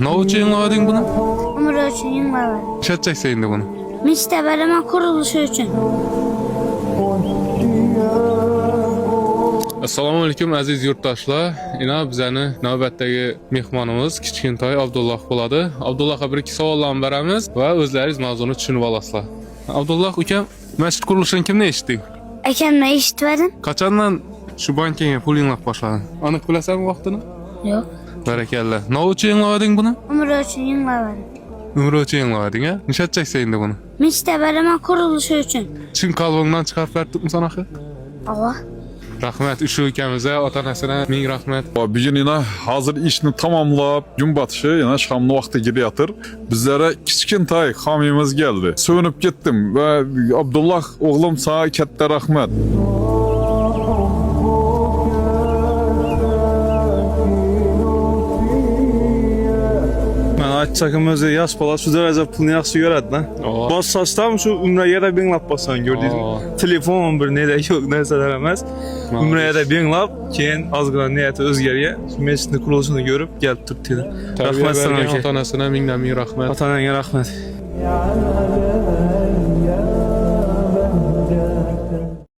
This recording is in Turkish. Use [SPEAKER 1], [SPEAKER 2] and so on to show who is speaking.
[SPEAKER 1] Ne için yayınladın bunu?
[SPEAKER 2] Umre için yayınladım.
[SPEAKER 1] Ne edeceksin şimdi bunu?
[SPEAKER 2] Müstebeleme kuruluşu için.
[SPEAKER 1] Assalamu alaikum aziz yurttaşlar. Ina bizani navbatdagi mehmonimiz Kichkintoy Abdulloh bo'ladi. Abdullohga bir-ikki savollarni beramiz va o'zlaringiz mavzuni tushunib olasizlar. Abdulloh ukam, masjid qurilishini kimdan eshitding?
[SPEAKER 2] Akamla eshitmadim.
[SPEAKER 1] Qachondan shu bankaga pul yig'ib boshlading? Aniq bilasanmi vaqtini?
[SPEAKER 2] Yo'q.
[SPEAKER 1] Barakalla. Ne için yig'lading buni?
[SPEAKER 2] Umre için yayınladım.
[SPEAKER 1] Umre uchun yig'lading, ha? Necha edeceksin şimdi bunu?
[SPEAKER 2] Müstebeleme kuruluşu için.
[SPEAKER 1] Chin qalbingdan chiqarib beribmi sanaqa?
[SPEAKER 2] Allah.
[SPEAKER 1] Rahmet Üşü ülkemize, ota-onasına ming rahmet.
[SPEAKER 3] Bugün yine hazır işini tamamlap gün batışı yine şamlı vakti gidiyor. Bizlere Kichkintoy hamimiz geldi. Sövünüp gittim ve Abdullah oğlum sana katta rahmet.
[SPEAKER 4] Açsakım özü yaş bala şu derece pulunu yaxşı görədi lan. Bas saçtam şu Ümrəyə də bin lap basan gördünüz. Telefonum bir ne de yok nəsələr emas. Ümrəyə də bin lap keyin az qala niyyəti özgəriyə məscidin quruluşunu görüb gəlib Türkiyədə.
[SPEAKER 1] Rahmet sana ota-onasına ming rahmet.
[SPEAKER 4] Ata-anaya rəhmət.